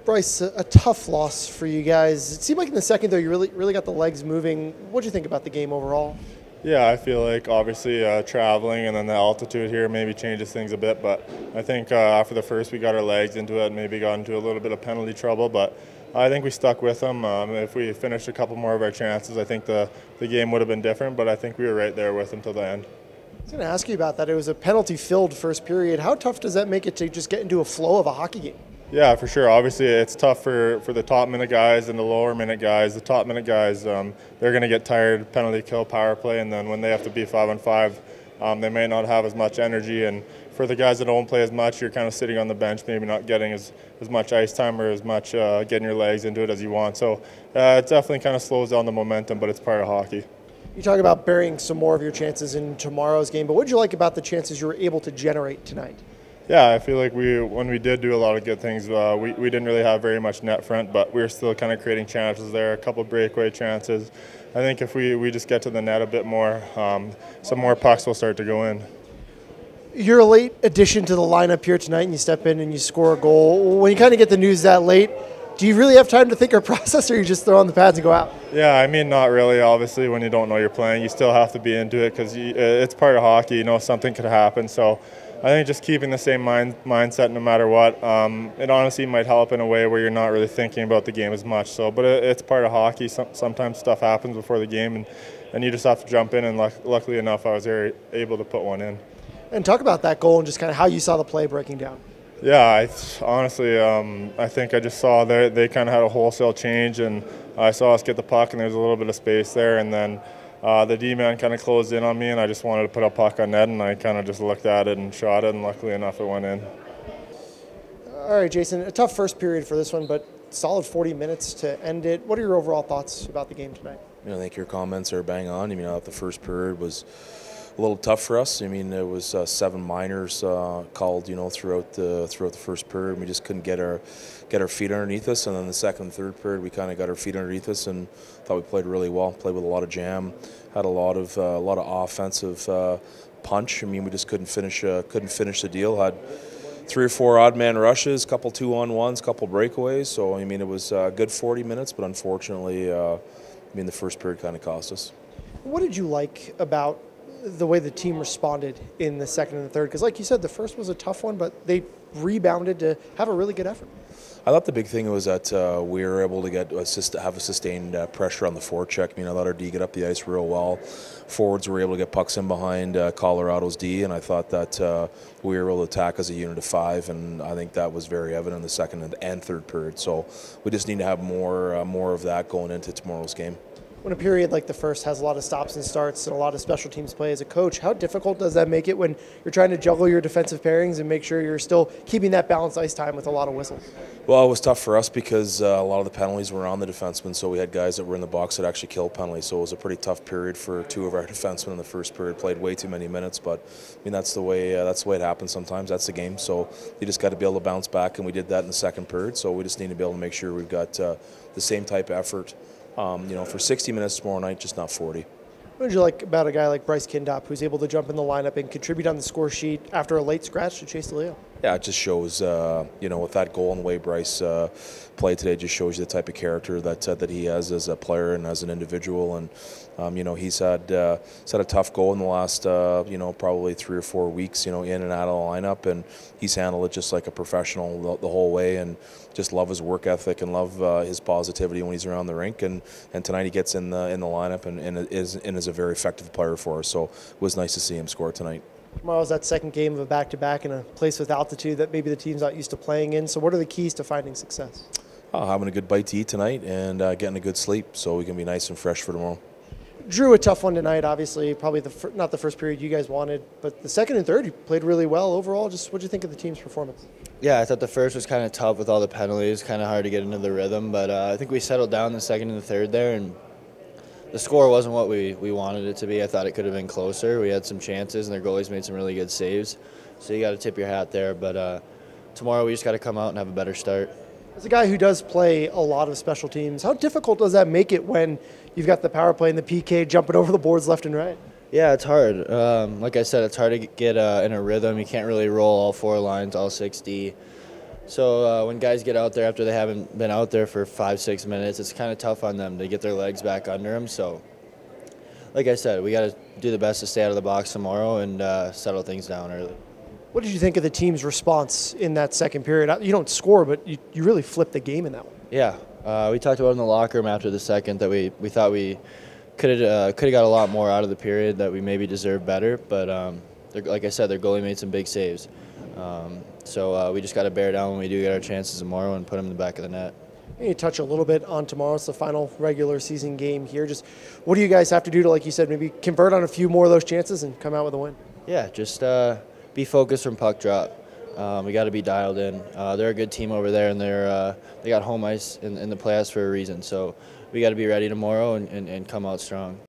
Bryce, a tough loss for you guys. It seemed like in the second, though, you really got the legs moving. What do you think about the game overall? Yeah, I feel like obviously traveling and then the altitude here maybe changes things a bit, but I think after the first we got our legs into it and maybe got into a little bit of penalty trouble, but I think we stuck with them. If we finished a couple more of our chances, I think the game would have been different, but I think we were right there with them till the end. I was going to ask you about that. It was a penalty-filled first period. How tough does that make it to just get into a flow of a hockey game? Yeah, for sure. Obviously, it's tough for the top minute guys and the lower minute guys. The top minute guys, they're going to get tired, penalty kill, power play, and then when they have to be 5-on-5, they may not have as much energy. And for the guys that don't play as much, you're kind of sitting on the bench, maybe not getting as much ice time or as much getting your legs into it as you want. So it definitely kind of slows down the momentum, but it's part of hockey. You talk about burying some more of your chances in tomorrow's game, but what did you like about the chances you were able to generate tonight? Yeah, I feel like when we did do a lot of good things, we didn't really have very much net front, but we were still kind of creating chances there, a couple breakaway chances. I think if we just get to the net a bit more, some more pucks will start to go in. You're a late addition to the lineup here tonight, and you step in and you score a goal. When you kind of get the news that late, do you really have time to think or process, or you just throw on the pads and go out? Yeah, I mean, not really. Obviously, when you don't know you're playing, you still have to be into it because it's part of hockey. You know, something could happen. So I think just keeping the same mindset no matter what, it honestly might help in a way where you're not really thinking about the game as much. So, but it's part of hockey. Sometimes stuff happens before the game, and you just have to jump in. And luckily enough, I was able to put one in. And talk about that goal and just kind of how you saw the play breaking down. Yeah, honestly, I think I just saw they kind of had a wholesale change, and I saw us get the puck, and there was a little bit of space there, and then the D-man kind of closed in on me, and I just wanted to put a puck on net, and I kind of just looked at it and shot it, and luckily enough, it went in. All right, Jason, a tough first period for this one, but solid 40 minutes to end it. What are your overall thoughts about the game tonight? I think your comments are bang on. I thought the first period was a little tough for us. There was 7 minors called, throughout the first period. We just couldn't get our feet underneath us. And then the second and third period, we kind of got our feet underneath us and thought we played really well. Played with a lot of jam, had a lot of offensive punch. We just couldn't finish the deal. Had 3 or 4 odd man rushes, couple 2-on-1s, couple breakaways. So it was a good 40 minutes, but unfortunately, the first period kind of cost us. What did you like about the way the team responded in the second and the third? Because like you said, the first was a tough one, but they rebounded to have a really good effort. I thought the big thing was that we were able to have a sustained pressure on the forecheck. I let our D get up the ice real well. Forwards were able to get pucks in behind Colorado's D, and I thought that we were able to attack as a unit of 5, and I think that was very evident in the second and third period. So we just need to have more of that going into tomorrow's game. When a period like the first has a lot of stops and starts and a lot of special teams play as a coach, how difficult does that make it when you're trying to juggle your defensive pairings and make sure you're still keeping that balanced ice time with a lot of whistles? Well, it was tough for us because a lot of the penalties were on the defensemen, so we had guys that were in the box that actually killed penalties. So it was a pretty tough period for 2 of our defensemen in the first period. Played way too many minutes, but that's the way it happens sometimes. That's the game. So you just got to be able to bounce back, and we did that in the second period. So we just need to be able to make sure we've got the same type of effort. For 60 minutes tomorrow night, just not 40. What did you like about a guy like Bryce Kindopp, who's able to jump in the lineup and contribute on the score sheet after a late scratch to Chase DeLeo? Yeah, it just shows, with that goal and the way Bryce played today, just shows you the type of character that he has as a player and as an individual. And he's had a tough goal in the last probably 3 or 4 weeks, in and out of the lineup, and he's handled it just like a professional the whole way. And just love his work ethic and love his positivity when he's around the rink. And tonight he gets in the lineup and is a very effective player for us. So it was nice to see him score tonight. Tomorrow's that second game of a back-to-back in a place with altitude that maybe the team's not used to playing in. So what are the keys to finding success? Having a good bite to eat tonight and getting a good sleep so we can be nice and fresh for tomorrow. Drew, a tough one tonight, obviously. Probably not the first period you guys wanted, but the second and third, you played really well overall. Just what did you think of the team's performance? Yeah, I thought the first was kind of tough with all the penalties, kind of hard to get into the rhythm, but I think we settled down the second and the third there, and the score wasn't what we wanted it to be. I thought it could have been closer. We had some chances, and their goalies made some really good saves, so you got to tip your hat there. But tomorrow we just got to come out and have a better start. As a guy who does play a lot of special teams, how difficult does that make it when you've got the power play and the PK jumping over the boards left and right? Yeah, it's hard. Like I said, it's hard to get in a rhythm. You can't really roll all 4 lines, all 60. So when guys get out there after they haven't been out there for 5-6 minutes, it's kind of tough on them to get their legs back under them. So, like I said, we got to do the best to stay out of the box tomorrow and settle things down early. What did you think of the team's response in that second period? You don't score, but you really flipped the game in that one. Yeah, we talked about in the locker room after the second that we thought we could have got a lot more out of the period, that we maybe deserved better. But like I said, their goalie made some big saves. So we just got to bear down when we do get our chances tomorrow and put them in the back of the net. You touch a little bit on tomorrow. It's the final regular season game here. Just what do you guys have to do to, like you said, maybe convert on a few more of those chances and come out with a win? Yeah, just be focused from puck drop. We got to be dialed in. They're a good team over there, and they got home ice in the playoffs for a reason. So we got to be ready tomorrow and come out strong.